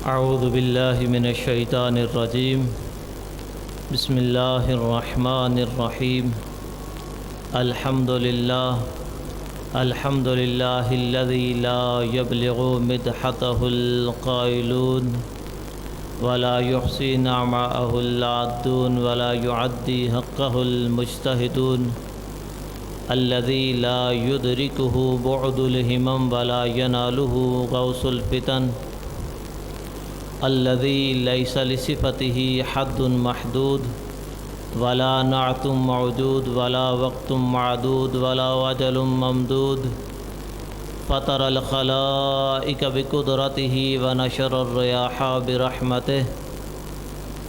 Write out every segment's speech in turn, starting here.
اعوذ باللہ من الشیطان الرجیم بسم اللہ الرحمن الرحیم الحمد للہ الذی لا یبلغ مدحته القائلون ولا يحصي نعماءه العادون ولا يعدي حقه المجتهدون الذي لا يدركه بعد الهمم ولا يناله غوص الفتن الذي ليس لصفته حد محدود ولا نعت موجود ولا وقت معدود ولا وجل ممدود فطر الخلائق بقدرته ونشر الرياح برحمته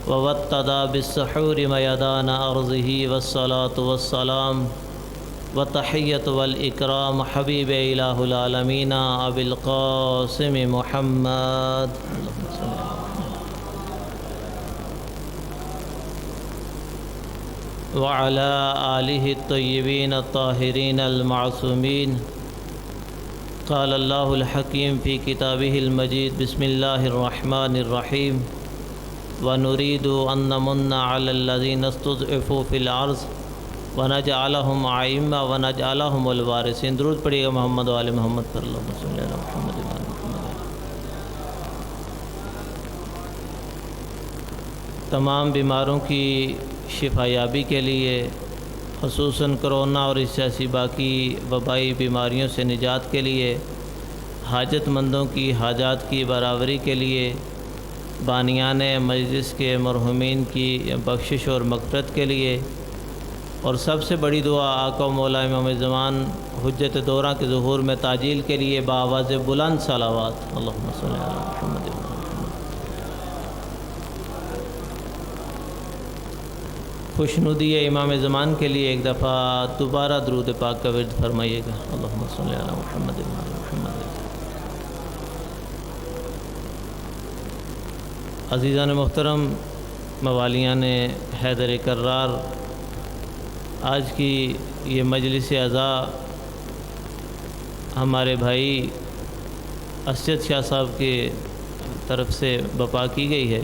ووتد بالسحور ميدان أرضه والصلاة والسلام والتحية والإكرام حبيب إله العالمين أبي القاسم محمد وعلى آله الطيبين الطاهرين المعصومين قال الله الحكيم في كتابه المجيد بسم الله الرحمن الرحيم ونريد أن نمن على الذين استضعفوا في الأرض ونجعلهم أئمة ونجعلهم الوارثين. درود پڑھیے گا محمد و آل محمد پر اللہم صلی علی محمد و آل محمد. تمام بیماروں کی شفا یابی کے لیے، خصوصاً کرونا اور اس جیسی باقی وبائی بیماریوں سے نجات کے لیے، حاجت مندوں کی حاجات کی برابری کے لیے، بانیان مجلس کے مرحومین کی بخشش اور مغفرت کے لیے، اور سب سے بڑی دعا آقا و مولا امام زمان حجت دورہ کے ظہور میں تعجیل کے لیے بآواز بلند صلوات اللہم صلی علی محمد. خوشنودی امام زمان کے لیے ایک دفعہ دوبارہ درود پاک کا ورد فرمائیے گا. اللہم صلی علی محمد و آل محمد. عزیزان محترم، موالیان حیدر کرار، آج کی یہ مجلس اعزاء ہمارے بھائی اسجد شاہ صاحب کے طرف سے بپا کی گئی ہے.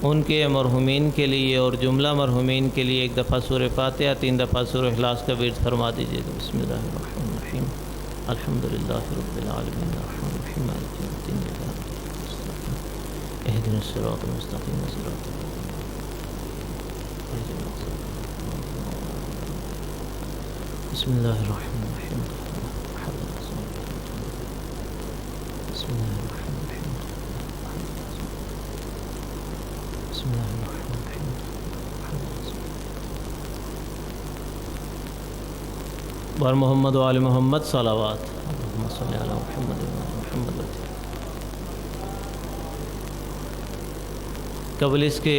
ان کے مرحومین کے لیے اور جملہ مرحومین کے لیے ایک دفعہ سورہ فاتحہ، 3 دفعہ سورہ اخلاص کا ورد فرما دیجیے گا. بسم اللہ الرحمن الرحیم الحمدللہ رب العالمین الرحمن الرحیم مالک یوم الدین اهدنا الصراط المستقیم صراط بسم اللہ الرحمن الرحیم بسم اللہ الرحمن الرحیم بسم اللہ الرحمن الرحیم بار محمد و آل محمد صلوات اللہم صلی علی محمد و آل محمد. قبل اس کے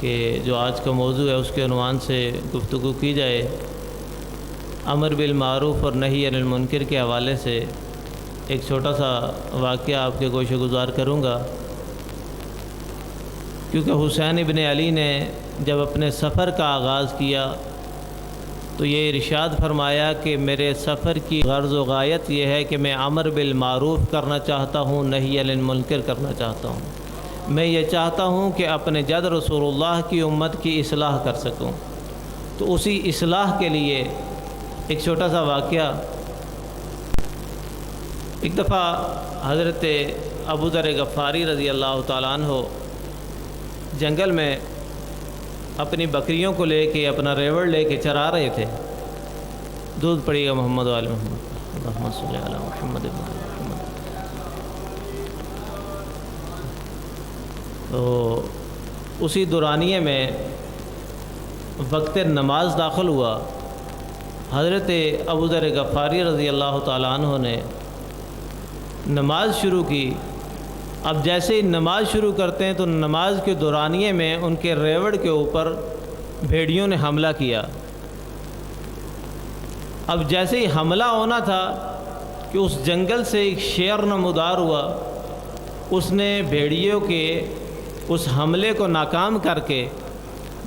کہ جو آج کا موضوع ہے اس کے عنوان سے گفتگو کی جائے، امر بالمعروف اور نہی عن المنکر کے حوالے سے ایک چھوٹا سا واقعہ آپ کے گوشے گزار کروں گا، کیونکہ حسین ابن علی نے جب اپنے سفر کا آغاز کیا تو یہ ارشاد فرمایا کہ میرے سفر کی غرض و غایت یہ ہے کہ میں امر بالمعروف کرنا چاہتا ہوں، نہی عن المنکر کرنا چاہتا ہوں. میں یہ چاہتا ہوں کہ اپنے جد رسول اللہ کی امت کی اصلاح کر سکوں. تو اسی اصلاح کے لیے ایک چھوٹا سا واقعہ. ایک دفعہ حضرت ابو ذر غفاری رضی اللہ تعالیٰ عنہ جنگل میں اپنی بکریوں کو لے کے، اپنا ریوڑ لے کے چرا رہے تھے. دودھ پڑے گا محمد و آل محمد. اللہم صلی علی محمد و آل محمد. تو اسی دورانیے میں وقت نماز داخل ہوا. حضرت ابو ذر غفاری رضی اللہ تعالیٰ عنہ نے نماز شروع کی. اب جیسے ہی نماز شروع کرتے ہیں تو نماز کے دورانیے میں ان کے ریوڑ کے اوپر بھیڑیوں نے حملہ کیا. اب جیسے ہی حملہ ہونا تھا کہ اس جنگل سے ایک شیر نمودار ہوا، اس نے بھیڑیوں کے اس حملے کو ناکام کر کے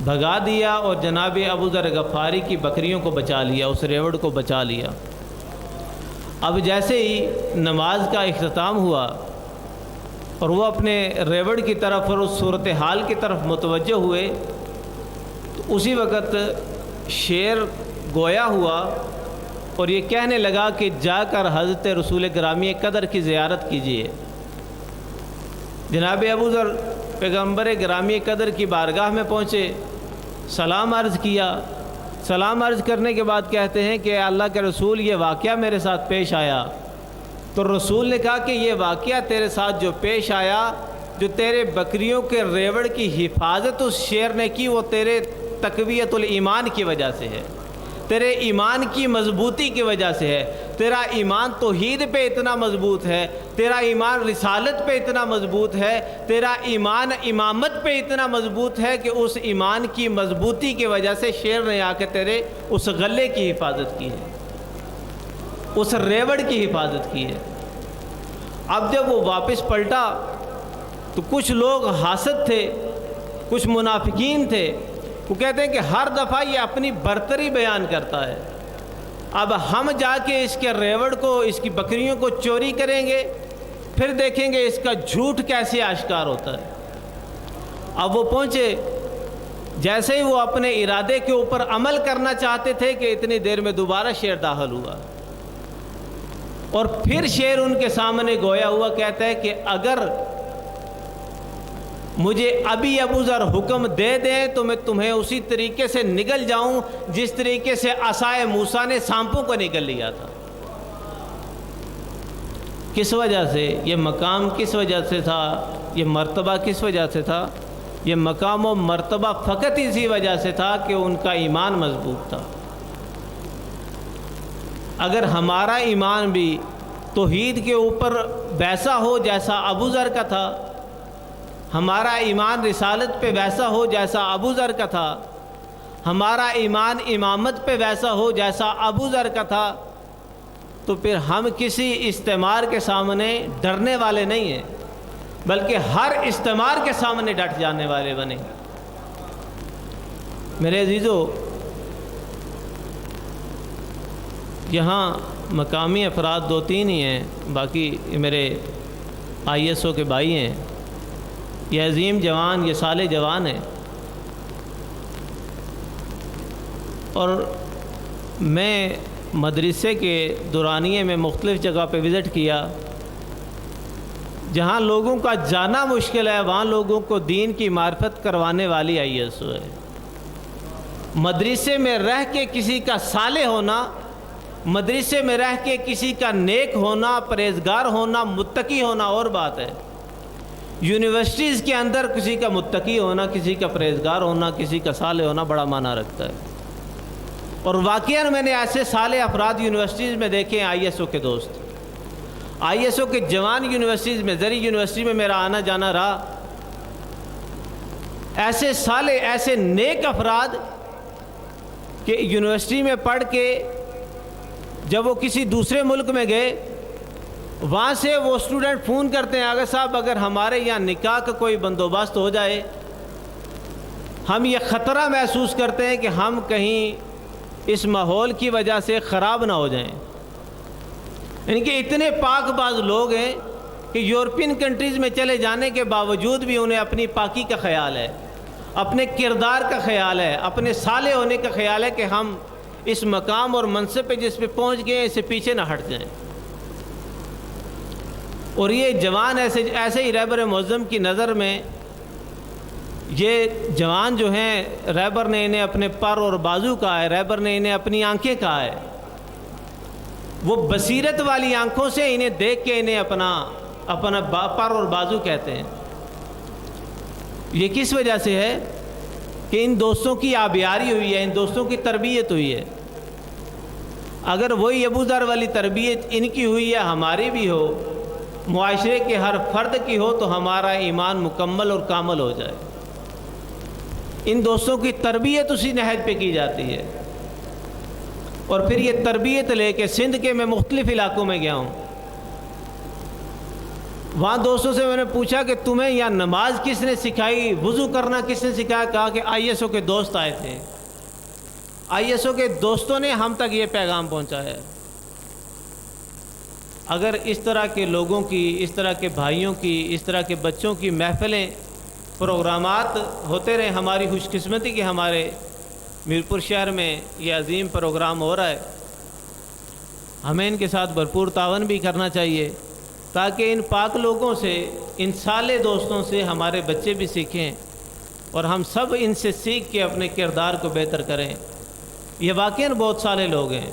بھگا دیا اور جناب ابو ذر غفاری کی بکریوں کو بچا لیا، اس ریوڑ کو بچا لیا. اب جیسے ہی نماز کا اختتام ہوا اور وہ اپنے ریوڑ کی طرف اور اس صورتحال کی طرف متوجہ ہوئے تو اسی وقت شیر گویا ہوا اور یہ کہنے لگا کہ جا کر حضرت رسول گرامی قدر کی زیارت کیجیے۔ جناب ابو ذر پیغمبر گرامی قدر کی بارگاہ میں پہنچے، سلام عرض کیا۔ سلام عرض کرنے کے بعد کہتے ہیں کہ اللہ کے رسول یہ واقعہ میرے ساتھ پیش آیا۔ تو رسول نے کہا کہ یہ واقعہ تیرے ساتھ جو پیش آیا، جو تیرے بکریوں کے ریوڑ کی حفاظت اس شیر نے کی، وہ تیرے تقویت الایمان کی وجہ سے ہے، تیرے ایمان کی مضبوطی کی وجہ سے ہے۔ تیرا ایمان توحید پہ اتنا مضبوط ہے، تیرا ایمان رسالت پہ اتنا مضبوط ہے، تیرا ایمان امامت پہ اتنا مضبوط ہے کہ اس ایمان کی مضبوطی کی وجہ سے شیر نے آ کے تیرے اس غلے کی حفاظت کی ہے، اس ریوڑ کی حفاظت کی ہے۔ اب جب وہ واپس پلٹا تو کچھ لوگ حاسد تھے، کچھ منافقین تھے، وہ کہتے ہیں کہ ہر دفعہ یہ اپنی برتری بیان کرتا ہے، اب ہم جا کے اس کے ریوڑ کو، اس کی بکریوں کو چوری کریں گے، پھر دیکھیں گے اس کا جھوٹ کیسے آشکار ہوتا ہے۔ اب وہ پہنچے، جیسے ہی وہ اپنے ارادے کے اوپر عمل کرنا چاہتے تھے کہ اتنی دیر میں دوبارہ شیر داخل ہوا، اور پھر شیر ان کے سامنے گویا ہوا، کہتا ہے کہ اگر مجھے ابھی ابو ذر حکم دے دیں تو میں تمہیں اسی طریقے سے نگل جاؤں جس طریقے سے عصائے موسیٰ نے سانپوں کو نگل لیا تھا۔ کس وجہ سے یہ مقام، کس وجہ سے تھا یہ مرتبہ، کس وجہ سے تھا یہ مقام و مرتبہ؟ فقط اسی وجہ سے تھا کہ ان کا ایمان مضبوط تھا۔ اگر ہمارا ایمان بھی توحید کے اوپر ویسا ہو جیسا ابو ذر کا تھا، ہمارا ایمان رسالت پہ ویسا ہو جیسا ابو ذر کا تھا، ہمارا ایمان امامت پہ ویسا ہو جیسا ابو ذر کا تھا، تو پھر ہم کسی استعمار کے سامنے ڈرنے والے نہیں ہیں، بلکہ ہر استعمار کے سامنے ڈٹ جانے والے بنے۔ میرے عزیزو، یہاں مقامی افراد 2-3 ہی ہیں، باقی میرے ISO کے بھائی ہیں، یہ عظیم جوان، یہ صالح جوان ہیں، اور میں مدرسے کے دورانیے میں مختلف جگہ پہ وزٹ کیا، جہاں لوگوں کا جانا مشکل ہے وہاں لوگوں کو دین کی معرفت کروانے والی ISO ہے۔ مدرسے میں رہ کے کسی کا صالح ہونا، مدرسے میں رہ کے کسی کا نیک ہونا، پرہیزگار ہونا، متقی ہونا اور بات ہے۔ یونیورسٹیز کے اندر کسی کا متقی ہونا، کسی کا پرہیزگار ہونا، کسی کا صالح ہونا بڑا معنی رکھتا ہے، اور واقعاً میں نے ایسے صالح افراد یونیورسٹیز میں دیکھے ہیں، ISO کے دوست، ISO کے جوان یونیورسٹیز میں، زری یونیورسٹی میں میرا آنا جانا رہا، ایسے صالح، ایسے نیک افراد کہ یونیورسٹی میں پڑھ کے جب وہ کسی دوسرے ملک میں گئے، وہاں سے وہ اسٹوڈنٹ فون کرتے ہیں، آغا صاحب اگر ہمارے یہاں نکاح کا کوئی بندوبست ہو جائے، ہم یہ خطرہ محسوس کرتے ہیں کہ ہم کہیں اس ماحول کی وجہ سے خراب نہ ہو جائیں۔ ان کے اتنے پاک باز لوگ ہیں کہ یورپین کنٹریز میں چلے جانے کے باوجود بھی انہیں اپنی پاکی کا خیال ہے، اپنے کردار کا خیال ہے، اپنے صالح ہونے کا خیال ہے کہ ہم اس مقام اور منصب پہ جس پہ پہنچ گئے اسے پیچھے نہ ہٹ جائیں۔ اور یہ جوان ایسے ہی رہبر معظم کی نظر میں، یہ جوان جو ہیں، رہبر نے انہیں اپنے پر اور بازو کہا ہے، رہبر نے انہیں اپنی آنکھیں کہا ہے، وہ بصیرت والی آنکھوں سے انہیں دیکھ کے انہیں اپنا پر اور بازو کہتے ہیں۔ یہ کس وجہ سے ہے کہ ان دوستوں کی آبیاری ہوئی ہے، ان دوستوں کی تربیت ہوئی ہے۔ اگر وہی ابو ذر والی تربیت ان کی ہوئی ہے، ہماری بھی ہو، معاشرے کے ہر فرد کی ہو، تو ہمارا ایمان مکمل اور کامل ہو جائے۔ ان دوستوں کی تربیت اسی نہج پہ کی جاتی ہے، اور پھر یہ تربیت لے کے سندھ کے میں مختلف علاقوں میں گیا ہوں، وہاں دوستوں سے میں نے پوچھا کہ تمہیں یہاں نماز کس نے سکھائی، وضو کرنا کس نے سکھایا؟ کہا کہ ISO کے دوست آئے تھے، ISO کے دوستوں نے ہم تک یہ پیغام پہنچایا ہے۔ اگر اس طرح کے لوگوں کی، اس طرح کے بھائیوں کی، اس طرح کے بچوں کی محفلیں، پروگرامات ہوتے رہے، ہماری خوش قسمتی کہ ہمارے میرپور شہر میں یہ عظیم پروگرام ہو رہا ہے، ہمیں ان کے ساتھ بھرپور تعاون بھی کرنا چاہیے تاکہ ان پاک لوگوں سے، ان صالح دوستوں سے ہمارے بچے بھی سیکھیں اور ہم سب ان سے سیکھ کے اپنے کردار کو بہتر کریں۔ یہ واقعاً بہت صالح لوگ ہیں،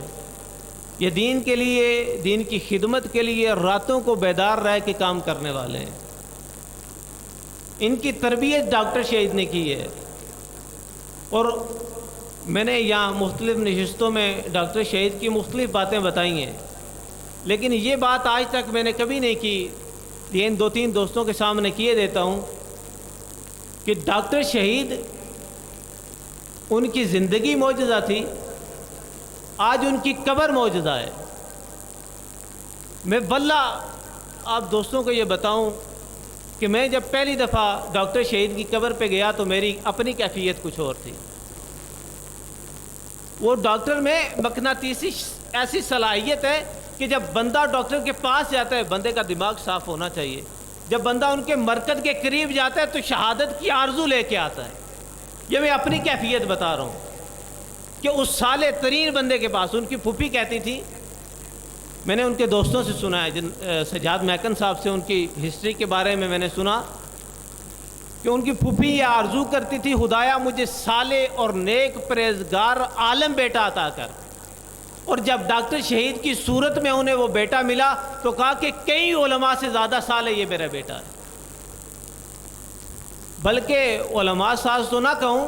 یہ دین کے لیے، دین کی خدمت کے لیے راتوں کو بیدار رہ کے کام کرنے والے ہیں۔ ان کی تربیت ڈاکٹر شہید نے کی ہے، اور میں نے یہاں مختلف نشستوں میں ڈاکٹر شہید کی مختلف باتیں بتائی ہیں، لیکن یہ بات آج تک میں نے کبھی نہیں کی، یہ ان 2-3 دوستوں کے سامنے کیے دیتا ہوں کہ ڈاکٹر شہید ان کی زندگی معجزہ تھی، آج ان کی قبر معجزہ ہے۔ میں واللہ آپ دوستوں کو یہ بتاؤں کہ میں جب پہلی دفعہ ڈاکٹر شہید کی قبر پہ گیا تو میری اپنی کیفیت کچھ اور تھی۔ وہ ڈاکٹر میں مقناطیسی ایسی صلاحیت ہے کہ جب بندہ ڈاکٹر کے پاس جاتا ہے، بندے کا دماغ صاف ہونا چاہیے، جب بندہ ان کے مرکز کے قریب جاتا ہے تو شہادت کی آرزو لے کے آتا ہے۔ یہ میں اپنی کیفیت بتا رہا ہوں کہ اس صالح ترین بندے کے پاس، ان کی پھوپھی کہتی تھی، میں نے ان کے دوستوں سے سنا ہے، سجاد محکن صاحب سے ان کی ہسٹری کے بارے میں نے سنا کہ ان کی پھوپھی یہ آرزو کرتی تھی، خدایا مجھے صالح اور نیک پرہیزگار عالم بیٹا عطا کر، اور جب ڈاکٹر شہید کی صورت میں انہیں وہ بیٹا ملا تو کہا کہ کئی علماء سے زیادہ صالح یہ میرا بیٹا ہے، بلکہ علماء ساز تو نہ کہوں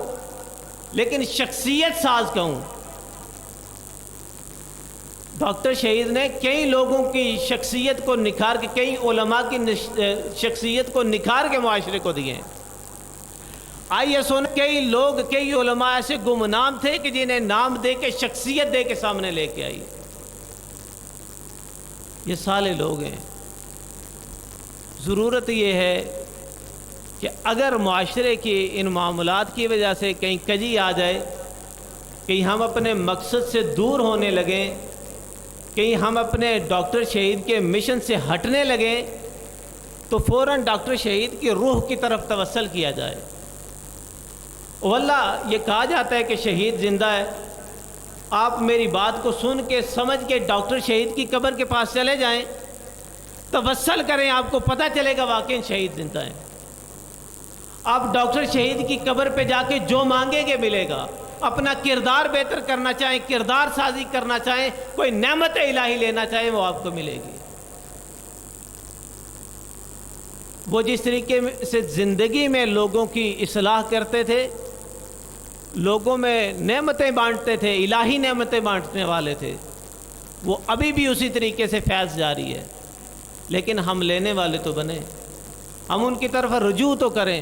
لیکن شخصیت ساز کہوں۔ ڈاکٹر شہید نے کئی لوگوں کی شخصیت کو نکھار کے، کئی علماء کی شخصیت کو نکھار کے معاشرے کو دیے ہیں۔ آئیے سن، کئی لوگ، کئی علماء ایسے گمنام تھے کہ جنہیں نام دے کے، شخصیت دے کے سامنے لے کے آئی۔ یہ صالح لوگ ہیں۔ ضرورت یہ ہے کہ اگر معاشرے کی ان معاملات کی وجہ سے کہیں کجی آ جائے، کہیں ہم اپنے مقصد سے دور ہونے لگیں، کہیں ہم اپنے ڈاکٹر شہید کے مشن سے ہٹنے لگیں، تو فوراً ڈاکٹر شہید کی روح کی طرف توسل کیا جائے۔ واللہ یہ کہا جاتا ہے کہ شہید زندہ ہے، آپ میری بات کو سن کے، سمجھ کے ڈاکٹر شہید کی قبر کے پاس چلے جائیں، توسل کریں، آپ کو پتہ چلے گا واقعی شہید زندہ ہیں۔ آپ ڈاکٹر شہید کی قبر پہ جا کے جو مانگیں گے ملے گا۔ اپنا کردار بہتر کرنا چاہیں، کردار سازی کرنا چاہیں، کوئی نعمت الہی لینا چاہیں، وہ آپ کو ملے گی۔ وہ جس طریقے سے زندگی میں لوگوں کی اصلاح کرتے تھے، لوگوں میں نعمتیں بانٹتے تھے، الہی نعمتیں بانٹنے والے تھے، وہ ابھی بھی اسی طریقے سے فیض جاری ہے، لیکن ہم لینے والے تو بنے، ہم ان کی طرف رجوع تو کریں،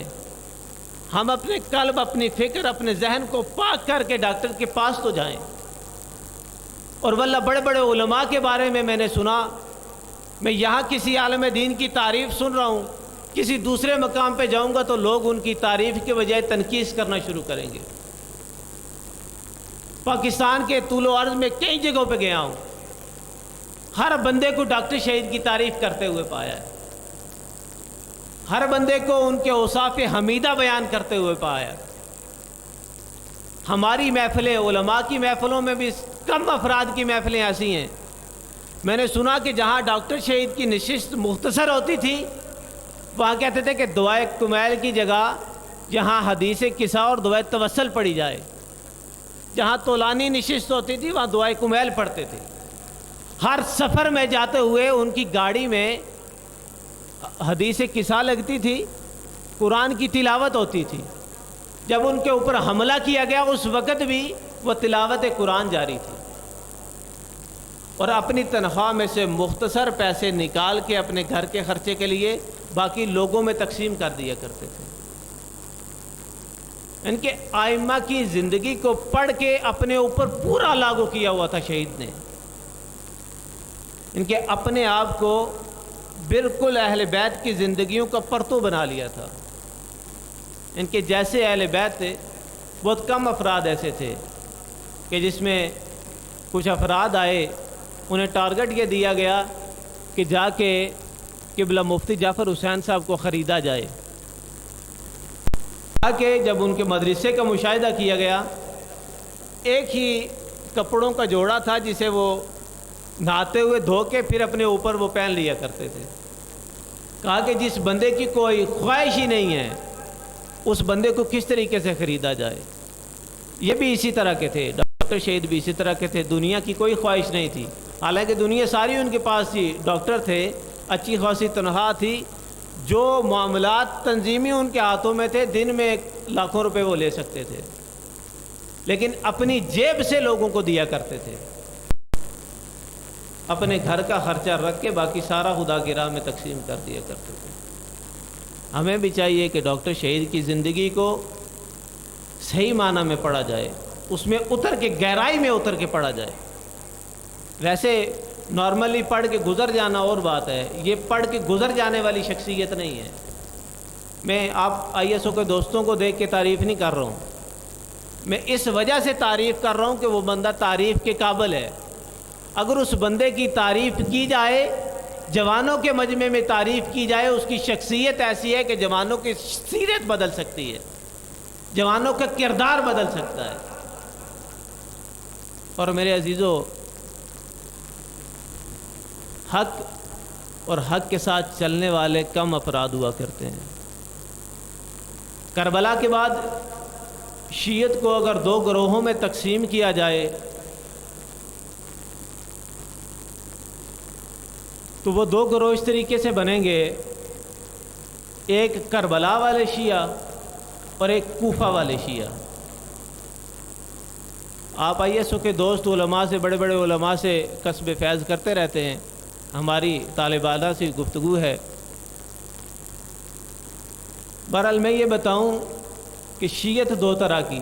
ہم اپنے قلب، اپنی فکر، اپنے ذہن کو پاک کر کے ڈاکٹر کے پاس تو جائیں۔ اور واللہ بڑے بڑے علماء کے بارے میں نے سنا، میں یہاں کسی عالم دین کی تعریف سن رہا ہوں، کسی دوسرے مقام پہ جاؤں گا تو لوگ ان کی تعریف کے بجائے تنقید کرنا شروع کریں گے۔ پاکستان کے طول و عرض میں کئی جگہوں پہ گیا ہوں، ہر بندے کو ڈاکٹر شہید کی تعریف کرتے ہوئے پایا ہے، ہر بندے کو ان کے اوصاف حمیدہ بیان کرتے ہوئے پایا۔ ہماری محفلیں، علماء کی محفلوں میں بھی کم افراد کی محفلیں ایسی ہیں، میں نے سنا کہ جہاں ڈاکٹر شہید کی نشست مختصر ہوتی تھی، وہاں کہتے تھے کہ دعائے کمیل کی جگہ جہاں حدیث قصہ اور دعائے توسل پڑھی جائے، جہاں طولانی نشست ہوتی تھی وہاں دعائے کمیل پڑھتے تھے۔ ہر سفر میں جاتے ہوئے ان کی گاڑی میں حدیث قصہ لگتی تھی، قرآن کی تلاوت ہوتی تھی، جب ان کے اوپر حملہ کیا گیا اس وقت بھی وہ تلاوت قرآن جاری تھی، اور اپنی تنخواہ میں سے مختصر پیسے نکال کے اپنے گھر کے خرچے کے لیے باقی لوگوں میں تقسیم کر دیا کرتے تھے۔ ان کے آئمہ کی زندگی کو پڑھ کے اپنے اوپر پورا لاگو کیا ہوا تھا شہید نے، ان کے اپنے آپ کو بالکل اہل بیت کی زندگیوں کا پرتو بنا لیا تھا۔ ان کے جیسے اہل بیت تھے، بہت کم افراد ایسے تھے کہ جس میں کچھ افراد آئے، انہیں ٹارگٹ یہ دیا گیا کہ جا کے قبلہ مفتی جعفر حسین صاحب کو خریدا جائے۔ کہ جب ان کے مدرسے کا مشاہدہ کیا گیا، ایک ہی کپڑوں کا جوڑا تھا جسے وہ نہاتے ہوئے دھو کے پھر اپنے اوپر وہ پہن لیا کرتے تھے۔ کہا کہ جس بندے کی کوئی خواہش ہی نہیں ہے اس بندے کو کس طریقے سے خریدا جائے۔ یہ بھی اسی طرح کے تھے، ڈاکٹر شہید بھی اسی طرح کے تھے، دنیا کی کوئی خواہش نہیں تھی، حالانکہ دنیا ساری ان کے پاس تھی، ڈاکٹر تھے، اچھی خاصی تنخواہ تھی، جو معاملات تنظیمی ان کے ہاتھوں میں تھے، دن میں لاکھوں روپے وہ لے سکتے تھے، لیکن اپنی جیب سے لوگوں کو دیا کرتے تھے، اپنے گھر کا خرچہ رکھ کے باقی سارا خدا کی راہ میں تقسیم کر دیا کرتے تھے۔ ہمیں بھی چاہیے کہ ڈاکٹر شہید کی زندگی کو صحیح معنی میں پڑھا جائے، اس میں اتر کے گہرائی میں اتر کے پڑھا جائے۔ ویسے نارملی پڑھ کے گزر جانا اور بات ہے، یہ پڑھ کے گزر جانے والی شخصیت نہیں ہے۔ میں آپ آئی ایس او کے دوستوں کو دیکھ کے تعریف نہیں کر رہا ہوں، میں اس وجہ سے تعریف کر رہا ہوں کہ وہ بندہ تعریف کے قابل ہے۔ اگر اس بندے کی تعریف کی جائے، جوانوں کے مجمع میں تعریف کی جائے، اس کی شخصیت ایسی ہے کہ جوانوں کی سیرت بدل سکتی ہے، جوانوں کا کردار بدل سکتا ہے۔ اور میرے عزیزو، حق اور حق کے ساتھ چلنے والے کم افراد ہوا کرتے ہیں۔ کربلا کے بعد شیعت کو اگر دو گروہوں میں تقسیم کیا جائے تو وہ دو گروہ اس طریقے سے بنیں گے، ایک کربلا والے شیعہ اور ایک کوفہ والے شیعہ۔ آپ آئی ایس او کے دوست علماء سے، بڑے بڑے علماء سے کسب فیض کرتے رہتے ہیں، ہماری طالبانہ سے گفتگو ہے۔ بہرحال میں یہ بتاؤں کہ شیعت دو طرح کی،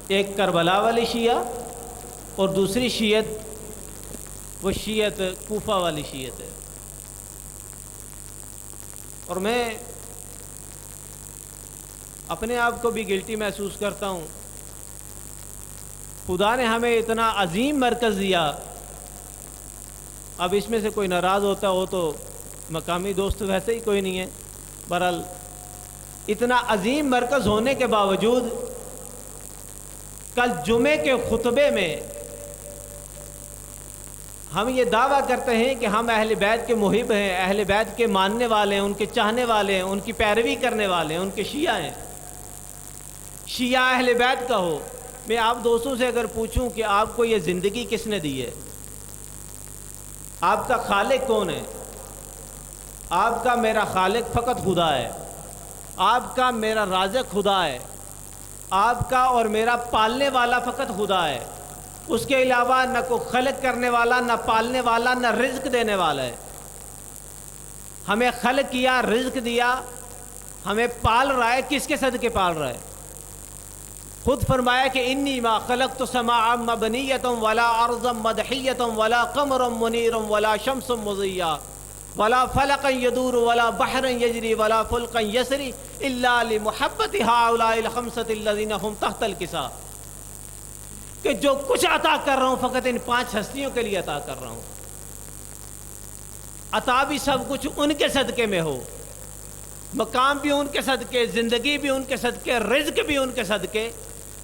ایک کربلا والی شیعہ اور دوسری شیعت وہ شیعت کوفہ والی شیعت ہے۔ اور میں اپنے آپ کو بھی گلٹی محسوس کرتا ہوں، خدا نے ہمیں اتنا عظیم مرکز دیا، اب اس میں سے کوئی ناراض ہوتا ہو تو مقامی دوست ویسے ہی کوئی نہیں ہے، بہرحال اتنا عظیم مرکز ہونے کے باوجود کل جمعے کے خطبے میں ہم یہ دعویٰ کرتے ہیں کہ ہم اہل بیت کے محب ہیں، اہل بیت کے ماننے والے ہیں، ان کے چاہنے والے ہیں، ان کی پیروی کرنے والے ہیں، ان کے شیعہ ہیں۔ شیعہ اہل بیت کا ہو، میں آپ دوستوں سے اگر پوچھوں کہ آپ کو یہ زندگی کس نے دی ہے، آپ کا خالق کون ہے؟ آپ کا میرا خالق فقط خدا ہے، آپ کا میرا رازق خدا ہے، آپ کا اور میرا پالنے والا فقط خدا ہے، اس کے علاوہ نہ کوئی خلق کرنے والا، نہ پالنے والا، نہ رزق دینے والا ہے۔ ہمیں خلق کیا، رزق دیا، ہمیں پال رہا ہے، کس کے صدقے پال رہا ہے؟ خود فرمایا کہ انی ما خلقت سماعا مبنیۃ ولا ارضا مدحیۃ ولا قمرا منیرا ولا شمس مضیٰ ولا فلقا یدور ولا بحرا یجری ولا فلقا یسری الا لمحبت ہؤلاء الخمسۃ الذین هم تحت الکساء، کہ جو کچھ عطا کر رہا ہوں فقط ان 5 ہستیوں کے لیے عطا کر رہا ہوں۔ عطا بھی سب کچھ ان کے صدقے میں ہو، مقام بھی ان کے صدقے، زندگی بھی ان کے صدقے، رزق بھی ان کے صدقے۔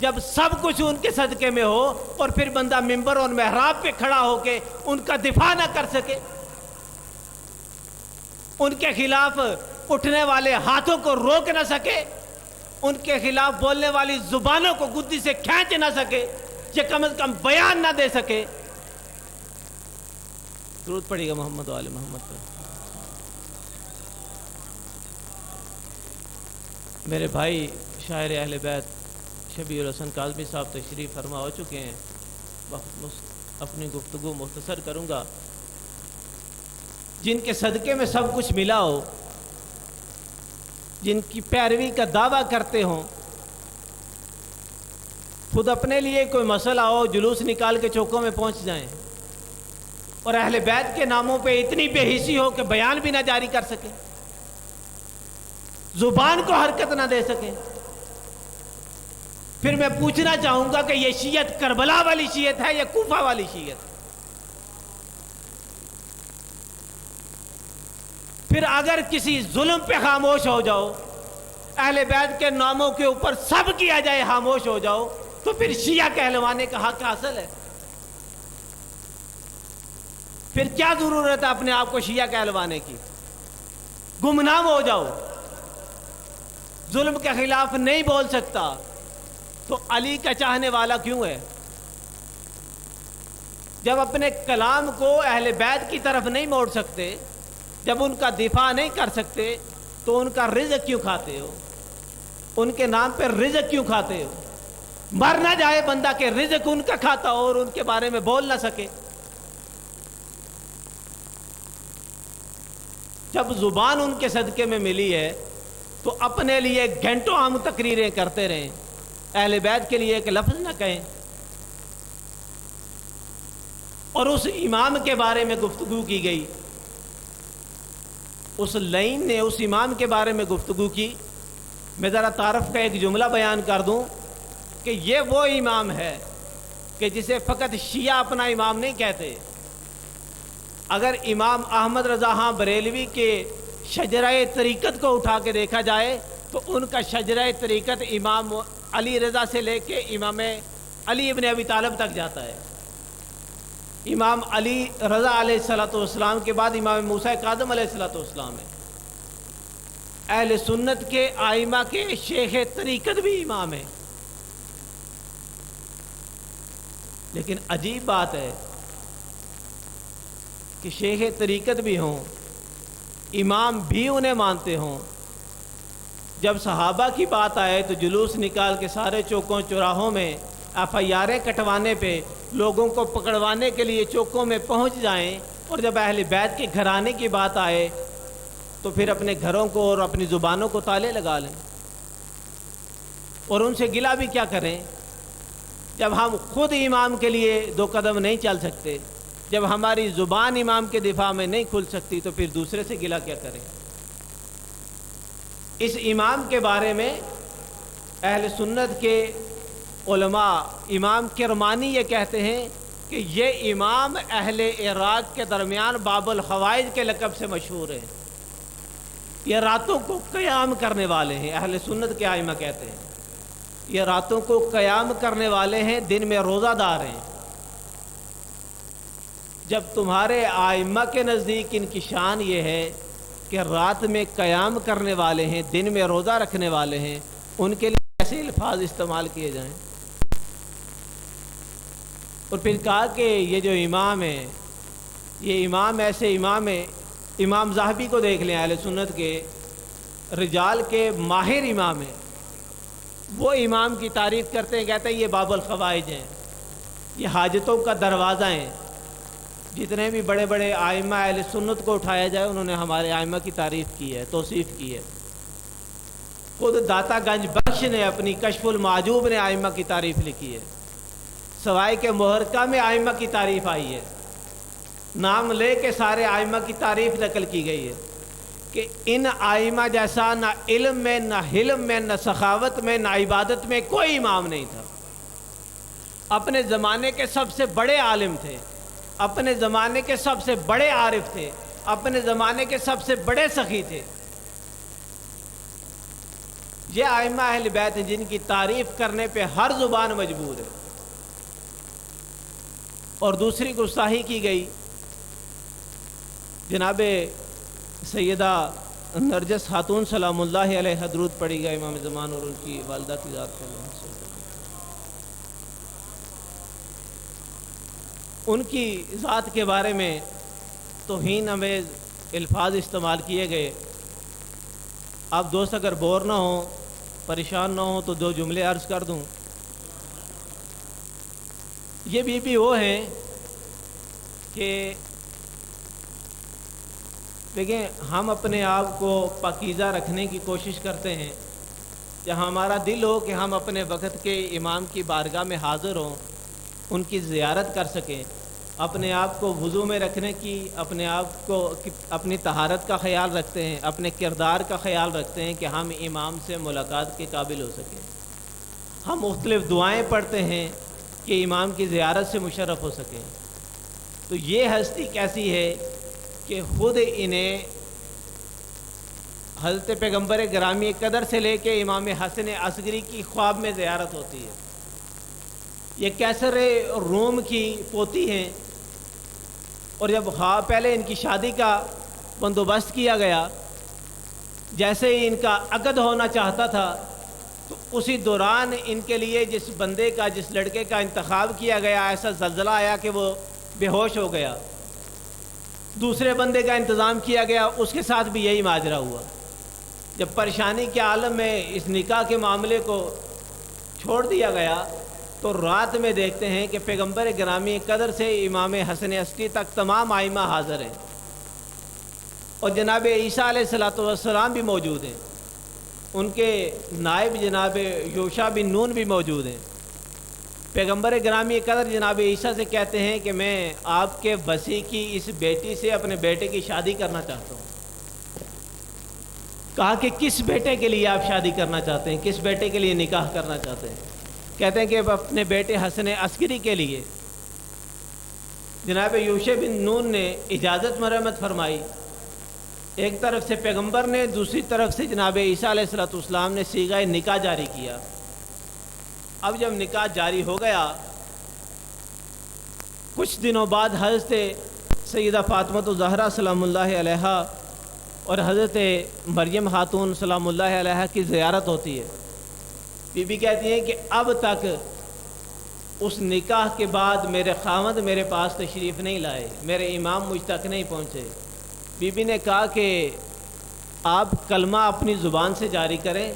جب سب کچھ ان کے صدقے میں ہو اور پھر بندہ منبر اور محراب پہ کھڑا ہو کے ان کا دفاع نہ کر سکے، ان کے خلاف اٹھنے والے ہاتھوں کو روک نہ سکے، ان کے خلاف بولنے والی زبانوں کو گدی سے کھینچ نہ سکے، یہ کم از کم بیان نہ دے سکے، درود پڑے گا محمد و آل محمد پر۔ میرے بھائی شاعر اہل بیت شبیر الحسن کاظمی صاحب تشریف فرما ہو چکے ہیں، اپنی گفتگو مختصر کروں گا۔ جن کے صدقے میں سب کچھ ملا ہو، جن کی پیروی کا دعویٰ کرتے ہوں، خود اپنے لیے کوئی مسئلہ ہو جلوس نکال کے چوکوں میں پہنچ جائیں، اور اہل بیت کے ناموں پہ اتنی بے حسی ہو کہ بیان بھی نہ جاری کر سکیں، زبان کو حرکت نہ دے سکیں، پھر میں پوچھنا چاہوں گا کہ یہ شیعت کربلا والی شیعت ہے یا کوفہ والی شیعت؟ پھر اگر کسی ظلم پہ خاموش ہو جاؤ، اہل بیت کے ناموں کے اوپر سب کیا جائے خاموش ہو جاؤ، تو پھر شیعہ کہلوانے کا حق حاصل ہے؟ پھر کیا ضرورت ہے اپنے آپ کو شیعہ کہلوانے کی؟ گمنام ہو جاؤ، ظلم کے خلاف نہیں بول سکتا تو علی کا چاہنے والا کیوں ہے؟ جب اپنے کلام کو اہل بیت کی طرف نہیں موڑ سکتے، جب ان کا دفاع نہیں کر سکتے، تو ان کا رزق کیوں کھاتے ہو؟ ان کے نام پہ رزق کیوں کھاتے ہو؟ مر نہ جائے بندہ کہ رزق ان کا کھاتا ہو اور ان کے بارے میں بول نہ سکے۔ جب زبان ان کے صدقے میں ملی ہے تو اپنے لیے گھنٹوں ہم تقریریں کرتے رہیں، اہل بیت کے لیے ایک لفظ نہ کہیں۔ اور اس امام کے بارے میں گفتگو کی گئی، اس لائن نے اس امام کے بارے میں گفتگو کی۔ میں ذرا تعارف کا ایک جملہ بیان کر دوں کہ یہ وہ امام ہے کہ جسے فقط شیعہ اپنا امام نہیں کہتے۔ اگر امام احمد رضا خان بریلوی کے شجرہ طریقت کو اٹھا کے دیکھا جائے تو ان کا شجرہ طریقت امام علی رضا سے لے کے امام علی ابن ابی طالب تک جاتا ہے۔ امام علی رضا علیہ السلام کے بعد امام موسیٰ کاظم علیہ السلام ہے۔ اہل سنت کے آئمہ کے شیخ طریقت بھی امام ہے۔ لیکن عجیب بات ہے کہ شیخ طریقت بھی ہوں، امام بھی انہیں مانتے ہوں، جب صحابہ کی بات آئے تو جلوس نکال کے سارے چوکوں چوراہوں میں ایف آئی آریں کٹوانے پہ، لوگوں کو پکڑوانے کے لیے چوکوں میں پہنچ جائیں، اور جب اہل بیت کے گھرانے کی بات آئے تو پھر اپنے گھروں کو اور اپنی زبانوں کو تالے لگا لیں اور ان سے گلہ بھی کیا کریں؟ جب ہم خود امام کے لیے دو قدم نہیں چل سکتے، جب ہماری زبان امام کے دفاع میں نہیں کھل سکتی، تو پھر دوسرے سے گلہ کیا کریں؟ اس امام کے بارے میں اہل سنت کے علماء، امام کرمانی یہ کہتے ہیں کہ یہ امام اہل عراق کے درمیان باب الخوائج کے لقب سے مشہور ہے۔ یہ راتوں کو قیام کرنے والے ہیں، اہل سنت کے آئمہ کہتے ہیں یہ راتوں کو قیام کرنے والے ہیں، دن میں روزہ دار ہیں۔ جب تمہارے آئمہ کے نزدیک ان کی شان یہ ہے کہ رات میں قیام کرنے والے ہیں، دن میں روزہ رکھنے والے ہیں، ان کے لیے ایسے الفاظ استعمال کیے جائیں؟ اور پھر کہا کہ یہ جو امام ہے، یہ امام ایسے امام ہے، امام ذہبی کو دیکھ لیں، اہل سنت کے رجال کے ماہر امام ہیں، وہ امام کی تعریف کرتے ہیں، کہتے ہیں یہ باب الخوائج ہیں، یہ حاجتوں کا دروازہ ہیں۔ جتنے بھی بڑے بڑے آئمہ اہل سنت کو اٹھایا جائے، انہوں نے ہمارے آئمہ کی تعریف کی ہے، توصیف کی ہے۔ خود داتا گنج بخش نے اپنی کشف المعجوب نے آئمہ کی تعریف لکھی ہے، سوائے کے محرقہ میں آئمہ کی تعریف آئی ہے، نام لے کے سارے آئمہ کی تعریف نقل کی گئی ہے کہ ان آئمہ جیسا نہ علم میں، نہ حلم میں، نہ سخاوت میں، نہ عبادت میں کوئی امام نہیں تھا۔ اپنے زمانے کے سب سے بڑے عالم تھے، اپنے زمانے کے سب سے بڑے عارف تھے، اپنے زمانے کے سب سے بڑے سخی تھے۔ یہ آئمہ اہل بیت ہیں جن کی تعریف کرنے پہ ہر زبان مجبور ہے۔ اور دوسری گستاخی کی گئی، جناب سیدہ نرجس خاتون سلام اللہ علیہ درود پڑھی گا امام زمان اور ان کی والدہ کی ذات پر، ان کی ذات کے بارے میں توہین امیز الفاظ استعمال کیے گئے۔ آپ دوست اگر بور نہ ہوں، پریشان نہ ہوں تو دو جملے عرض کر دوں۔ یہ بی وہ ہیں کہ دیکھیں، ہم اپنے آپ کو پاکیزہ رکھنے کی کوشش کرتے ہیں، جہاں ہمارا دل ہو کہ ہم اپنے وقت کے امام کی بارگاہ میں حاضر ہوں، ان کی زیارت کر سکیں، اپنے آپ کو وضو میں رکھنے کی، اپنے آپ کو اپنی طہارت کا خیال رکھتے ہیں، اپنے کردار کا خیال رکھتے ہیں کہ ہم امام سے ملاقات کے قابل ہو سکیں۔ ہم مختلف دعائیں پڑھتے ہیں کہ امام کی زیارت سے مشرف ہو سکیں۔ تو یہ ہستی کیسی ہے کہ خود انہیں حضرت پیغمبر گرامی قدر سے لے کے امام حسن عسکری کی خواب میں زیارت ہوتی ہے۔ یہ کیسر روم کی پوتی ہیں، اور جب پہلے ان کی شادی کا بندوبست کیا گیا، جیسے ہی ان کا عقد ہونا چاہتا تھا تو اسی دوران ان کے لیے جس بندے کا، جس لڑکے کا انتخاب کیا گیا، ایسا زلزلہ آیا کہ وہ بے ہوش ہو گیا۔ دوسرے بندے کا انتظام کیا گیا، اس کے ساتھ بھی یہی ماجرا ہوا۔ جب پریشانی کے عالم میں اس نکاح کے معاملے کو چھوڑ دیا گیا تو رات میں دیکھتے ہیں کہ پیغمبر گرامی قدر سے امام حسن عسکری تک تمام ائمہ حاضر ہیں، اور جناب عیسیٰ علیہ السلام بھی موجود ہیں، ان کے نائب جناب یوشع بن نون بھی موجود ہیں۔ پیغمبر گرامی قدر جناب عیسیٰ سے کہتے ہیں کہ میں آپ کے وصی کی اس بیٹی سے اپنے بیٹے کی شادی کرنا چاہتا ہوں۔ کہا کہ کس بیٹے کے لیے آپ شادی کرنا چاہتے ہیں، کس بیٹے کے لیے نکاح کرنا چاہتے ہیں؟ کہتے ہیں کہ اپنے بیٹے حسن عسکری کے لیے۔ جناب یوشع بن نون نے اجازت مرحمت فرمائی، ایک طرف سے پیغمبر نے، دوسری طرف سے جناب عیسیٰ علیہ السلام نے صیغہ نکاح جاری کیا۔ اب جب نکاح جاری ہو گیا، کچھ دنوں بعد حضرت سیدہ فاطمہ الزہرا سلام اللہ علیہا اور حضرت مریم خاتون سلام اللہ علیہا کی زیارت ہوتی ہے۔ بی بی کہتی ہیں کہ اب تک اس نکاح کے بعد میرے خاوند میرے پاس تشریف نہیں لائے، میرے امام مجھ تک نہیں پہنچے۔ بی بی نے کہا کہ آپ کلمہ اپنی زبان سے جاری کریں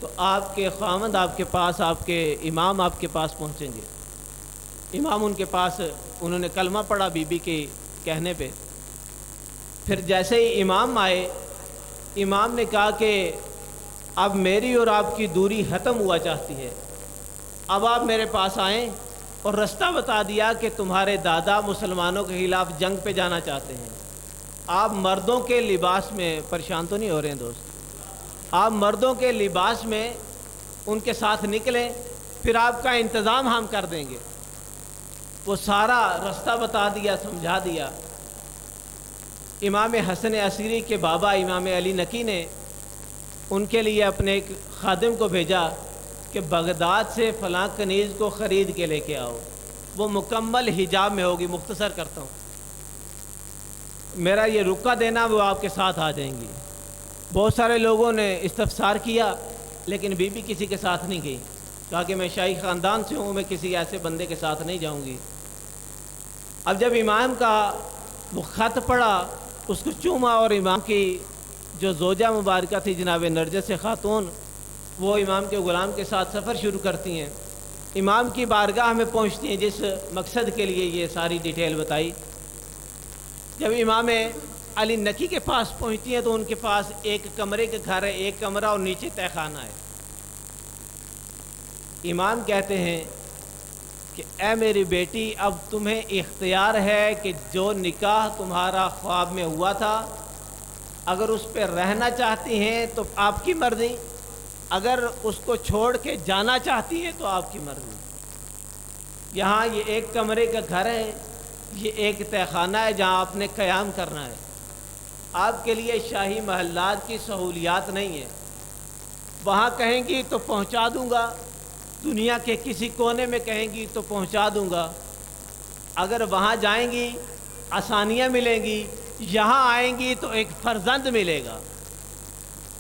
تو آپ کے خاوند آپ کے پاس، آپ کے امام آپ کے پاس پہنچیں گے۔ امام ان کے پاس، انہوں نے کلمہ پڑھا بی بی کے کہنے پہ۔ پھر جیسے ہی امام آئے، امام نے کہا کہ اب میری اور آپ کی دوری ختم ہوا چاہتی ہے، اب آپ میرے پاس آئیں، اور رستہ بتا دیا کہ تمہارے دادا مسلمانوں کے خلاف جنگ پہ جانا چاہتے ہیں، آپ مردوں کے لباس میں، پریشان تو نہیں ہو رہے ہیں دوست، آپ مردوں کے لباس میں ان کے ساتھ نکلیں، پھر آپ کا انتظام ہم کر دیں گے۔ وہ سارا رستہ بتا دیا، سمجھا دیا۔ امام حسن عسکری کے بابا امام علی نقی نے ان کے لیے اپنے ایک خادم کو بھیجا کہ بغداد سے فلاں کنیز کو خرید کے لے کے آؤ، وہ مکمل حجاب میں ہوگی۔ مختصر کرتا ہوں، میرا یہ رکا دینا، وہ آپ کے ساتھ آ جائیں گی۔ بہت سارے لوگوں نے استفسار کیا، لیکن بی بی کسی کے ساتھ نہیں گئی، کہا کہ میں شاہی خاندان سے ہوں، میں کسی ایسے بندے کے ساتھ نہیں جاؤں گی۔ اب جب امام کا وہ خط پڑھا، اس کو چوما، اور امام کی جو زوجہ مبارکہ تھی جناب نرجس خاتون، وہ امام کے غلام کے ساتھ سفر شروع کرتی ہیں، امام کی بارگاہ میں پہنچتی ہیں، جس مقصد کے لیے یہ ساری ڈیٹیل بتائی۔ جب امام علی نقی کے پاس پہنچتی ہیں تو ان کے پاس ایک کمرے کا گھر ہے، ایک کمرہ اور نیچے تہہ خانہ ہے۔ امام کہتے ہیں کہ اے میری بیٹی، اب تمہیں اختیار ہے کہ جو نکاح تمہارا خواب میں ہوا تھا، اگر اس پہ رہنا چاہتی ہیں تو آپ کی مرضی، اگر اس کو چھوڑ کے جانا چاہتی ہیں تو آپ کی مرضی۔ یہاں یہ ایک کمرے کا گھر ہے، یہ ایک تہہ خانہ ہے جہاں آپ نے قیام کرنا ہے۔ آپ کے لیے شاہی محلات کی سہولیات نہیں ہے، وہاں کہیں گی تو پہنچا دوں گا، دنیا کے کسی کونے میں کہیں گی تو پہنچا دوں گا۔ اگر وہاں جائیں گی آسانیاں ملیں گی، یہاں آئیں گی تو ایک فرزند ملے گا،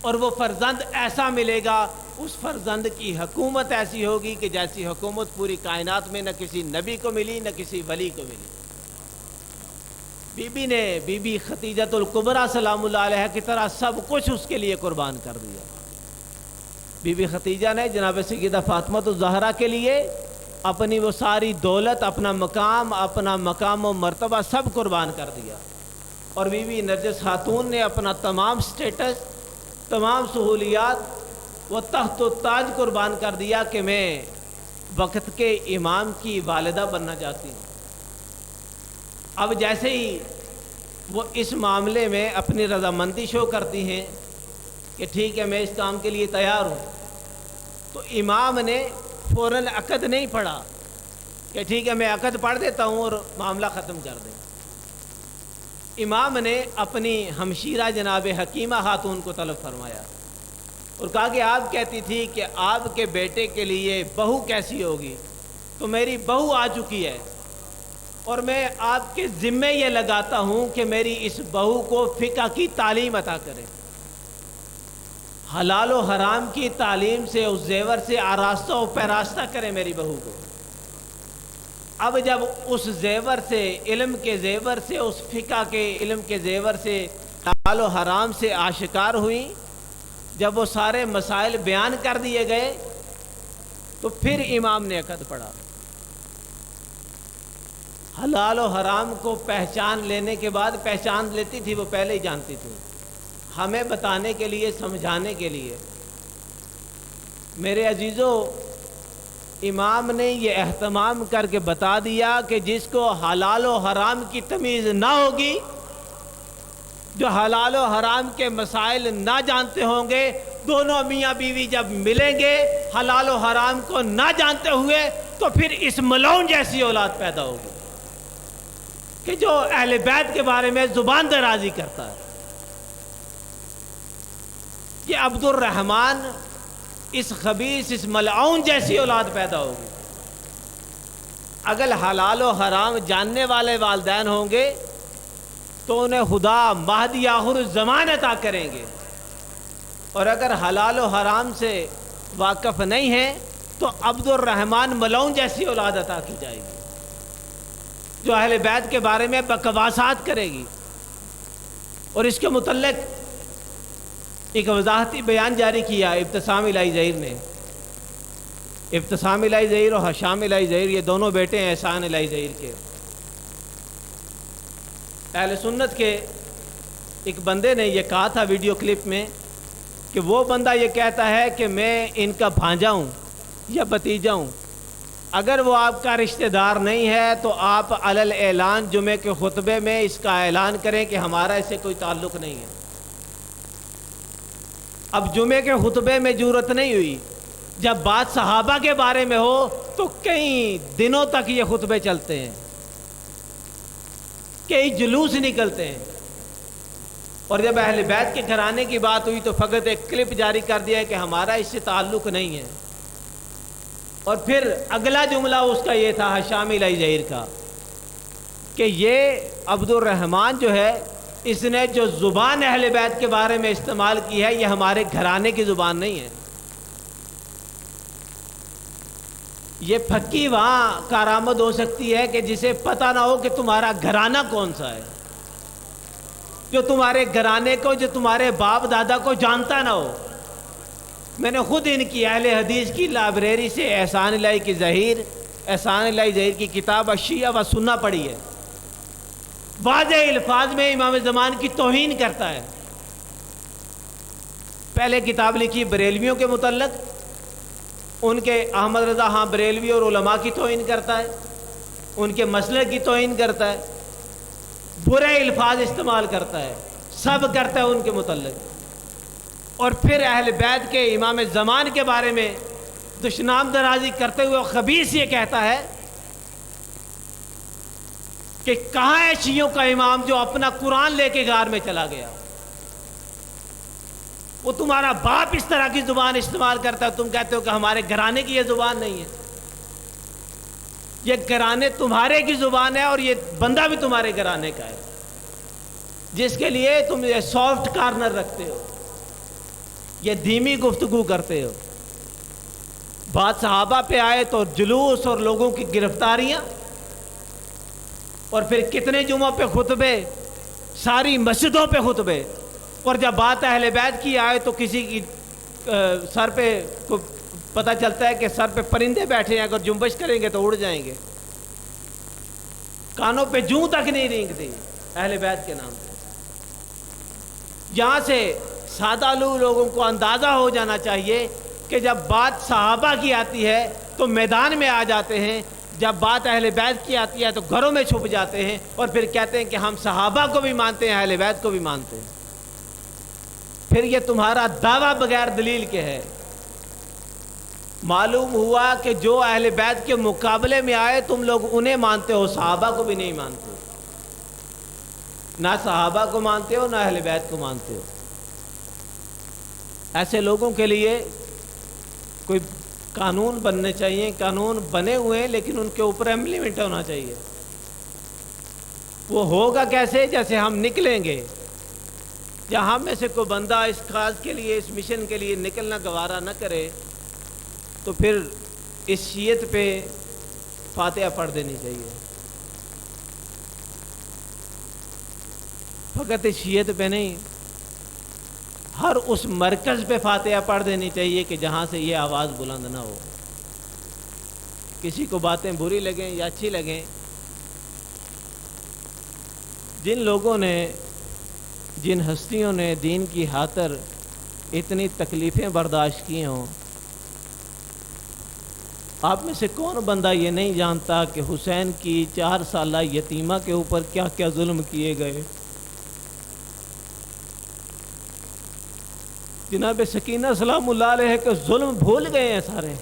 اور وہ فرزند ایسا ملے گا، اس فرزند کی حکومت ایسی ہوگی کہ جیسی حکومت پوری کائنات میں نہ کسی نبی کو ملی، نہ کسی ولی کو ملی۔ بی بی خدیجۃ الکبریٰ سلام اللہ علیہ کی طرح سب کچھ اس کے لیے قربان کر دیا۔ بی بی خدیجہ نے جناب سیدہ فاطمہ الزہرا کے لیے اپنی وہ ساری دولت، اپنا مقام و مرتبہ سب قربان کر دیا، اور بی بی نرجس خاتون نے اپنا تمام سٹیٹس، تمام سہولیات، وہ تخت و تاج قربان کر دیا کہ میں وقت کے امام کی والدہ بننا چاہتی ہوں۔ اب جیسے ہی وہ اس معاملے میں اپنی رضامندی شو کرتی ہیں کہ ٹھیک ہے میں اس کام کے لیے تیار ہوں، تو امام نے فوراً عقد نہیں پڑھا کہ ٹھیک ہے میں عقد پڑھ دیتا ہوں اور معاملہ ختم کر دیں۔ امام نے اپنی ہمشیرہ جناب حکیمہ خاتون کو طلب فرمایا اور کہا کہ آپ کہتی تھی کہ آپ کے بیٹے کے لیے بہو کیسی ہوگی، تو میری بہو آ چکی ہے اور میں آپ کے ذمے یہ لگاتا ہوں کہ میری اس بہو کو فقہ کی تعلیم عطا کرے، حلال و حرام کی تعلیم سے، اس زیور سے آراستہ و پیراستہ کرے میری بہو کو۔ اب جب اس زیور سے، علم کے زیور سے، اس فقہ کے علم کے زیور سے حلال و حرام سے آشکار ہوئی، جب وہ سارے مسائل بیان کر دیے گئے تو پھر امام نے عقد پڑھا۔ حلال و حرام کو پہچان لینے کے بعد، پہچان لیتی تھی وہ پہلے ہی جانتی تھی، ہمیں بتانے کے لیے، سمجھانے کے لیے۔ میرے عزیزو، امام نے یہ اہتمام کر کے بتا دیا کہ جس کو حلال و حرام کی تمیز نہ ہوگی، جو حلال و حرام کے مسائل نہ جانتے ہوں گے، دونوں میاں بیوی جب ملیں گے حلال و حرام کو نہ جانتے ہوئے، تو پھر اس ملعون جیسی اولاد پیدا ہوگی کہ جو اہل بیت کے بارے میں زبان درازی کرتا ہے۔ یہ عبد الرحمن، اس خبیث، اس ملعون جیسی اولاد پیدا ہوگی۔ اگر حلال و حرام جاننے والے والدین ہوں گے تو انہیں خدا مہدی آخر الزمان عطا کریں گے، اور اگر حلال و حرام سے واقف نہیں ہیں تو عبد الرحمن ملعون جیسی اولاد عطا کی جائے گی جو اہل بیت کے بارے میں بکواسات کرے گی۔ اور اس کے متعلق ایک وضاحتی بیان جاری کیا ابتسام الہی ظہیر نے۔ ابتسام الہی ظہیر اور حشام الہی ظہیر یہ دونوں بیٹے ہیں احسان الہی ظہیر کے۔ اہل سنت کے ایک بندے نے یہ کہا تھا ویڈیو کلپ میں کہ وہ بندہ یہ کہتا ہے کہ میں ان کا بھانجا ہوں یا بھتیجا ہوں، اگر وہ آپ کا رشتہ دار نہیں ہے تو آپ علل اعلان جمعے کے خطبے میں اس کا اعلان کریں کہ ہمارا اس سے کوئی تعلق نہیں ہے۔ اب جمعے کے خطبے میں جرأت نہیں ہوئی، جب بات صحابہ کے بارے میں ہو تو کئی دنوں تک یہ خطبے چلتے ہیں، کئی جلوس نکلتے ہیں، اور جب اہل بیت کے گھرانے کی بات ہوئی تو فقط ایک کلپ جاری کر دیا ہے کہ ہمارا اس سے تعلق نہیں ہے۔ اور پھر اگلا جملہ اس کا یہ تھا حشام الہی ظہیر کا کہ یہ عبد الرحمن جو ہے، اس نے جو زبان اہل بیت کے بارے میں استعمال کی ہے یہ ہمارے گھرانے کی زبان نہیں ہے۔ یہ پھکی وہاں کارآمد ہو سکتی ہے کہ جسے پتہ نہ ہو کہ تمہارا گھرانہ کون سا ہے، جو تمہارے گھرانے کو، جو تمہارے باپ دادا کو جانتا نہ ہو۔ میں نے خود ان کی اہل حدیث کی لائبریری سے احسان الہی ظہیر کی کتاب الشیعہ و سنہ پڑھی ہے۔ واضح الفاظ میں امام زمان کی توہین کرتا ہے۔ پہلے کتاب لکھی بریلویوں کے متعلق، ان کے احمد رضا خان بریلوی اور علماء کی توہین کرتا ہے، ان کے مسلک کی توہین کرتا ہے، برے الفاظ استعمال کرتا ہے، سب کرتا ہے ان کے متعلق۔ اور پھر اہل بیت کے امام زمان کے بارے میں دشنام درازی کرتے ہوئے خبیث یہ کہتا ہے کہ کہاں ہے شیعوں کا امام جو اپنا قرآن لے کے غار میں چلا گیا؟ وہ تمہارا باپ اس طرح کی زبان استعمال کرتا ہے، تم کہتے ہو کہ ہمارے گھرانے کی یہ زبان نہیں ہے۔ یہ گھرانے تمہارے کی زبان ہے اور یہ بندہ بھی تمہارے گھرانے کا ہے، جس کے لیے تم یہ سافٹ کارنر رکھتے ہو، یہ دھیمی گفتگو کرتے ہو۔ بات صحابہ پہ آئے تو جلوس اور لوگوں کی گرفتاریاں، اور پھر کتنے جمعوں پہ خطبے، ساری مسجدوں پہ خطبے، اور جب بات اہل بیت کی آئے تو کسی کی سر پہ پتہ چلتا ہے کہ سر پہ پرندے بیٹھے ہیں، اگر جنبش کریں گے تو اڑ جائیں گے، کانوں پہ جوں تک نہیں رینگتی اہل بیت کے نام پہ۔ یہاں سے سادہ لوگوں کو اندازہ ہو جانا چاہیے کہ جب بات صحابہ کی آتی ہے تو میدان میں آ جاتے ہیں، جب بات اہل بیت کی آتی ہے تو گھروں میں چھپ جاتے ہیں، اور پھر کہتے ہیں کہ ہم صحابہ کو بھی مانتے ہیں، اہل بیت کو بھی مانتے ہیں۔ پھر یہ تمہارا دعویٰ بغیر دلیل کے ہے۔ معلوم ہوا کہ جو اہل بیت کے مقابلے میں آئے تم لوگ انہیں مانتے ہو، صحابہ کو بھی نہیں مانتے۔ نہ صحابہ کو مانتے ہو نہ اہل بیت کو مانتے ہو. ایسے لوگوں کے لیے کوئی قانون بننے چاہیے. قانون بنے ہوئے ہیں لیکن ان کے اوپر امپلیمنٹ ہونا چاہیے. وہ ہوگا کیسے؟ جیسے ہم نکلیں گے، جہاں ہم میں سے کوئی بندہ اس کاز کے لیے، اس مشن کے لیے نکلنا گوارا نہ کرے تو پھر اس شیعت پہ فاتحہ پڑھ دینی چاہیے. فقط اس شیعت پہ نہیں، ہر اس مرکز پہ فاتحہ پڑھ دینی چاہیے کہ جہاں سے یہ آواز بلند نہ ہو. کسی کو باتیں بری لگیں یا اچھی لگیں، جن لوگوں نے، جن ہستیوں نے دین کی خاطر اتنی تکلیفیں برداشت کی ہوں، آپ میں سے کون بندہ یہ نہیں جانتا کہ حسین کی 4 سالہ یتیمہ کے اوپر کیا کیا ظلم کیے گئے. جناب سکینہ سلام اللہ علیہ کے ظلم بھول گئے ہیں سارے.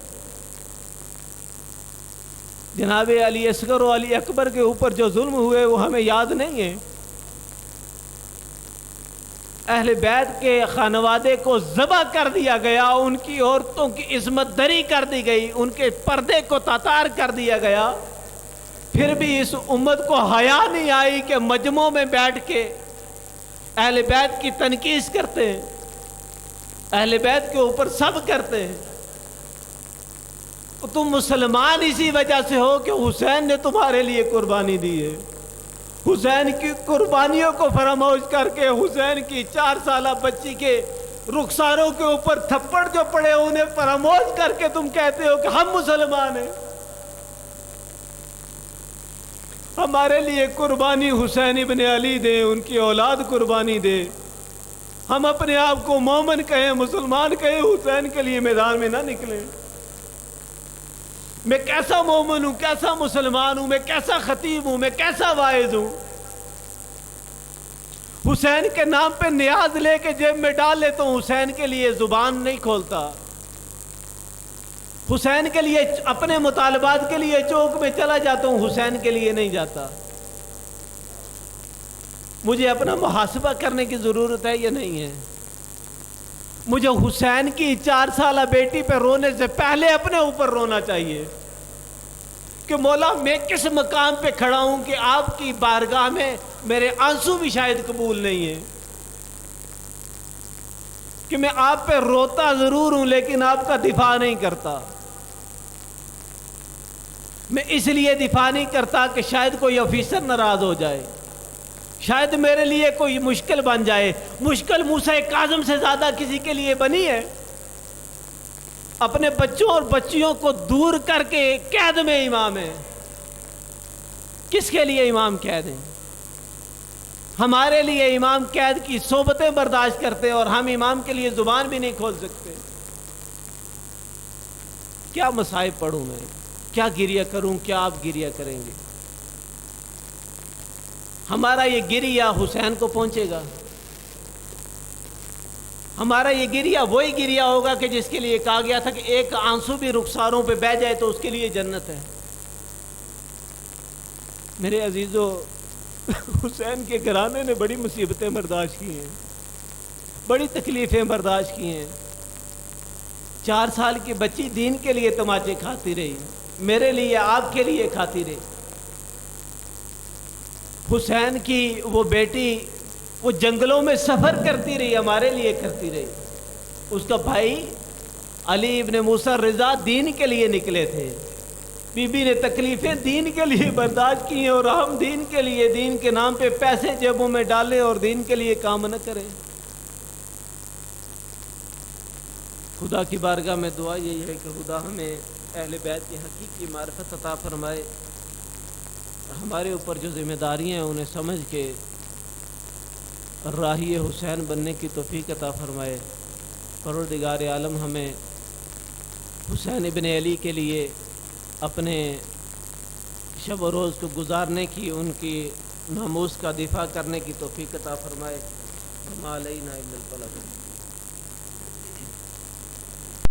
جناب علی اصغر و علی اکبر کے اوپر جو ظلم ہوئے وہ ہمیں یاد نہیں ہیں. اہل بیت کے خانوادے کو ذبح کر دیا گیا، ان کی عورتوں کی عصمت دری کر دی گئی، ان کے پردے کو تاتار کر دیا گیا. پھر بھی اس امت کو حیا نہیں آئی کہ مجمعوں میں بیٹھ کے اہل بیت کی تنقید کرتے ہیں، اہل بیت کے اوپر سب کرتے ہیں. تم مسلمان اسی وجہ سے ہو کہ حسین نے تمہارے لیے قربانی دی ہے. حسین کی قربانیوں کو فراموش کر کے حسین کی 4 سالہ بچی کے رخساروں کے اوپر تھپڑ جو پڑے انہیں فراموش کر کے تم کہتے ہو کہ ہم مسلمان ہیں. ہمارے لیے قربانی حسین ابن علی دے، ان کی اولاد قربانی دے. ہم اپنے آپ کو مومن کہیں، مسلمان کہیں، حسین کے لیے میدان میں نہ نکلیں. میں کیسا مومن ہوں، کیسا مسلمان ہوں، میں کیسا خطیب ہوں، میں کیسا واعظ ہوں. حسین کے نام پہ نیاز لے کے جیب میں ڈال لیتا ہوں، حسین کے لیے زبان نہیں کھولتا. حسین کے لیے اپنے مطالبات کے لیے چوک میں چلا جاتا ہوں، حسین کے لیے نہیں جاتا. مجھے اپنا محاسبہ کرنے کی ضرورت ہے یا نہیں ہے؟ مجھے حسین کی 4 سالہ بیٹی پہ رونے سے پہلے اپنے اوپر رونا چاہیے کہ مولا میں کس مقام پہ کھڑا ہوں کہ آپ کی بارگاہ میں میرے آنسو بھی شاید قبول نہیں ہیں، کہ میں آپ پہ روتا ضرور ہوں لیکن آپ کا دفاع نہیں کرتا. میں اس لیے دفاع نہیں کرتا کہ شاید کوئی آفیسر ناراض ہو جائے، شاید میرے لیے کوئی مشکل بن جائے. مشکل موسیٰ کاظم سے زیادہ کسی کے لیے بنی ہے؟ اپنے بچوں اور بچیوں کو دور کر کے قید میں امام ہے. کس کے لیے امام قید ہیں؟ ہمارے لیے امام قید کی صحبتیں برداشت کرتے اور ہم امام کے لیے زبان بھی نہیں کھول سکتے. کیا مصائب پڑھوں میں، کیا گریہ کروں، کیا آپ گریہ کریں گے؟ ہمارا یہ گریہ حسین کو پہنچے گا؟ ہمارا یہ گریہ وہی گریہ ہوگا کہ جس کے لیے کہا گیا تھا کہ ایک آنسو بھی رخساروں پہ بہہ جائے تو اس کے لیے جنت ہے. میرے عزیزو، حسین کے گھرانے نے بڑی مصیبتیں برداشت کی ہیں، بڑی تکلیفیں برداشت کی ہیں. 4 سال کی بچی دین کے لیے تماچے کھاتی رہی، میرے لیے، آپ کے لیے کھاتی رہی. حسین کی وہ بیٹی وہ جنگلوں میں سفر کرتی رہی، ہمارے لیے کرتی رہی. اس کا بھائی علی ابن موسیٰ رضا دین کے لیے نکلے تھے. بی بی نے تکلیفیں دین کے لیے برداشت کی ہیں اور ہم دین کے لیے، دین کے نام پہ پیسے جیبوں میں ڈالیں اور دین کے لیے کام نہ کریں. خدا کی بارگاہ میں دعا یہی ہے کہ خدا ہمیں اہل بیت کی حقیقی معرفت عطا فرمائے، ہمارے اوپر جو ذمہ داریاں ہیں انہیں سمجھ کے راہی حسین بننے کی توفیق عطا فرمائے. پروردگار عالم ہمیں حسین ابن علی کے لیے اپنے شب و روز کو گزارنے کی، ان کی ناموس کا دفاع کرنے کی توفیق عطا فرمائے. وما علینا الا البلاغ.